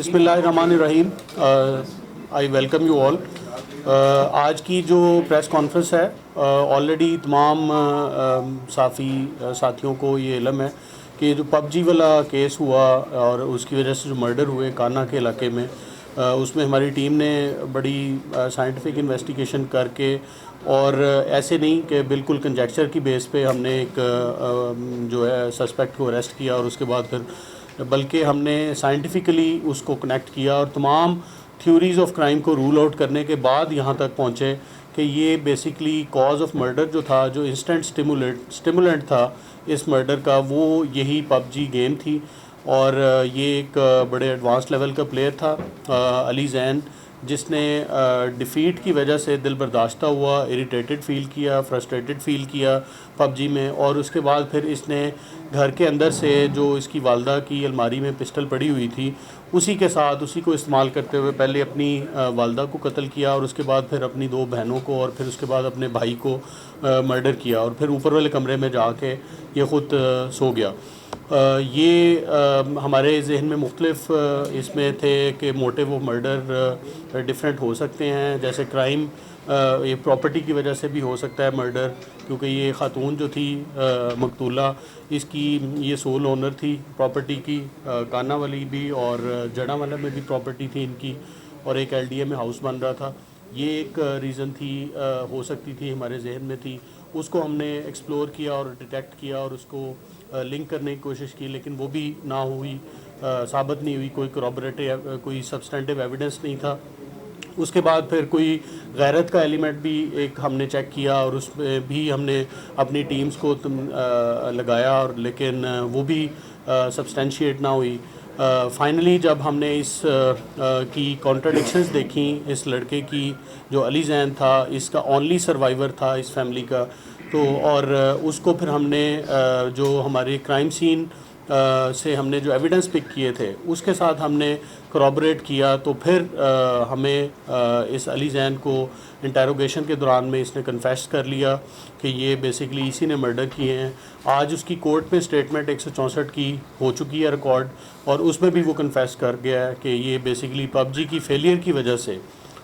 बिस्मिल्लाहिर्रहमानिर्रहीम। I welcome you all. आज की जो प्रेस कॉन्फ्रेंस है, ऑलरेडी तमाम साफ़ी साथियों को ये इल्म है कि जो पबजी वाला केस हुआ और उसकी वजह से जो मर्डर हुए कान्हा के इलाके में, उसमें हमारी टीम ने बड़ी साइंटिफिक इन्वेस्टिगेशन करके, और ऐसे नहीं कि बिल्कुल कंजेक्चर की बेस पे हमने एक जो है सस्पेक्ट को अरेस्ट किया और उसके बाद फिर, बल्कि हमने साइंटिफिकली उसको कनेक्ट किया और तमाम थ्योरीज़ ऑफ क्राइम को रूल आउट करने के बाद यहाँ तक पहुँचे कि ये बेसिकली कॉज ऑफ मर्डर जो था, जो इंस्टेंट स्टिमुलेंट था इस मर्डर का, वो यही पबजी गेम थी। और ये एक बड़े एडवांस लेवल का प्लेयर था अली ज़ैन, जिसने डिफ़ीट की वजह से दिल बर्दाश्ता हुआ, इरिटेटेड फ़ील किया, फ्रस्ट्रेटेड फ़ील किया पबजी में। और उसके बाद फिर इसने घर के अंदर से जो इसकी वालदा की अलमारी में पिस्टल पड़ी हुई थी, उसी के साथ उसी को इस्तेमाल करते हुए पहले अपनी वालदा को कत्ल किया और उसके बाद फिर अपनी 2 बहनों को और फिर उसके बाद अपने भाई को मर्डर किया और फिर ऊपर वाले कमरे में जाके ये ख़ुद सो गया। ये हमारे जहन में मुख्तलिफ इसमें थे कि मोटिव ऑफ मर्डर डिफरेंट हो सकते हैं। जैसे क्राइम ये प्रॉपर्टी की वजह से भी हो सकता है मर्डर, क्योंकि ये ख़ातून जो थी मकतूला, इसकी ये सोल ओनर थी प्रॉपर्टी की, कान्हा वाली भी और जड़ा वाला में भी प्रॉपर्टी थी इनकी, और एक LDA में हाउस बन रहा था। ये एक रीज़न थी, हो सकती थी, हमारे जहन में थी। उसको हमने एक्सप्लोर किया और डिटेक्ट किया और उसको लिंक करने की कोशिश की, लेकिन वो भी ना हुई, साबित नहीं हुई, कोई corroborative कोई सब्सटेंटिव एविडेंस नहीं था। उसके बाद फिर कोई गैरत का एलिमेंट भी एक हमने चेक किया और उसमें भी हमने अपनी टीम्स को लगाया, और लेकिन वो भी सब्सटेंशिएट ना हुई। फाइनली जब हमने इस की कॉन्ट्रडिक्शंस देखी, इस लड़के की जो अली ज़ैन था, इसका ओनली सर्वाइवर था इस फैमिली का, तो और उसको फिर हमने जो हमारे क्राइम सीन से हमने जो एविडेंस पिक किए थे उसके साथ हमने corroborate किया, तो फिर हमें इस अली ज़ैन को इंटेरोगेशन के दौरान में इसने कन्फेस कर लिया कि ये बेसिकली इसी ने मर्डर किए हैं। आज उसकी कोर्ट में स्टेटमेंट 164 की हो चुकी है रिकॉर्ड, और उसमें भी वो कन्फेस कर गया है कि ये बेसिकली पबजी की फेलियर की वजह से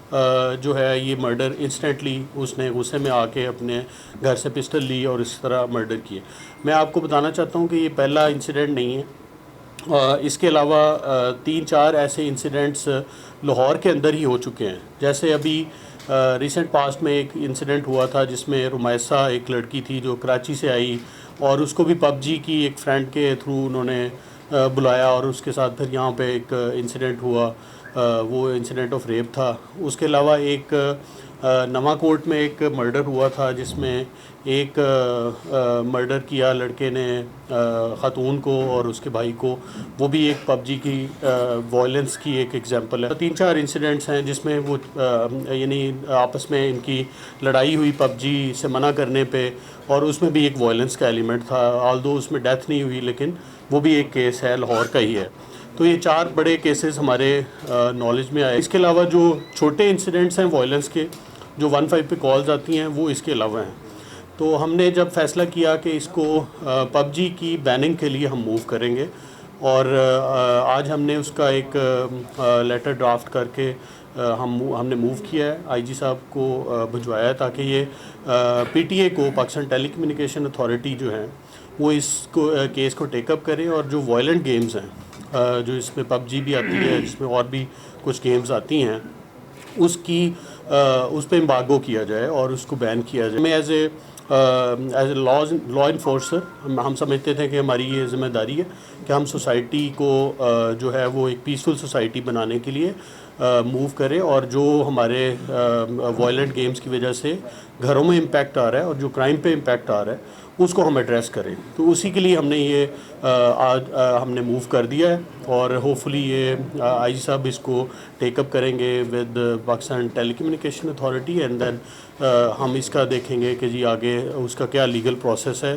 जो है ये मर्डर इंस्टेंटली उसने गुस्से में आके अपने घर से पिस्टल ली और इस तरह मर्डर किए। मैं आपको बताना चाहता हूँ कि ये पहला इंसिडेंट नहीं है। इसके अलावा 3-4 ऐसे इंसिडेंट्स लाहौर के अंदर ही हो चुके हैं। जैसे अभी रिसेंट पास्ट में एक इंसिडेंट हुआ था जिसमें रुमैसा एक लड़की थी जो कराची से आई, और उसको भी पबजी की एक फ्रेंड के थ्रू उन्होंने बुलाया और उसके साथ फिर यहाँ पे एक इंसिडेंट हुआ, वो इंसिडेंट ऑफ रेप था। उसके अलावा एक नवाकोट में एक मर्डर हुआ था जिसमें एक मर्डर किया लड़के ने ख़ातून को और उसके भाई को, वो भी एक पबजी की वायलेंस की एक एग्जांपल है। 3-4 इंसिडेंट्स हैं जिसमें वो यानी आपस में इनकी लड़ाई हुई पबजी से मना करने पे, और उसमें भी एक वायलेंस का एलिमेंट था। ऑल्दो उसमें डेथ नहीं हुई, लेकिन वो भी एक केस है, लाहौर का ही है। तो ये 4 बड़े केसेस हमारे नॉलेज में आए। इसके अलावा जो छोटे इंसिडेंट्स हैं वायलेंस के, जो 15 पे कॉल्स आती हैं, वो इसके अलावा हैं। तो हमने जब फैसला किया कि इसको पबजी की बैनिंग के लिए हम मूव करेंगे, और आज हमने उसका एक लेटर ड्राफ्ट करके हमने मूव किया है, IG साहब को भिजवाया है, ताकि ये PTA को, पाकिस्तान टेली कम्युनिकेशन अथॉरिटी जो है, वो इसको केस को टेकअप करें, और जो वायलेंट गेम्स हैं जो इसमें पबजी भी आती है, जिसमें और भी कुछ गेम्स आती हैं, उसकी उस पर एम्बार्गो किया जाए और उसको बैन किया जाए। हमें एज ए लॉ इन्फोर्सर हम समझते थे कि हमारी ये ज़िम्मेदारी है कि हम सोसाइटी को जो है वो एक पीसफुल सोसाइटी बनाने के लिए मूव करें, और जो हमारे वायलेंट गेम्स की वजह से घरों में इम्पैक्ट आ रहा है और जो क्राइम पे इम्पैक्ट आ रहा है उसको हम एड्रेस करें। तो उसी के लिए हमने ये आज हमने मूव कर दिया है, और होपफुली ये IG साहब इसको टेकअप करेंगे with Pakistan telecommunication authority, and then हम इसका देखेंगे कि जी आगे उसका क्या लीगल प्रोसेस है।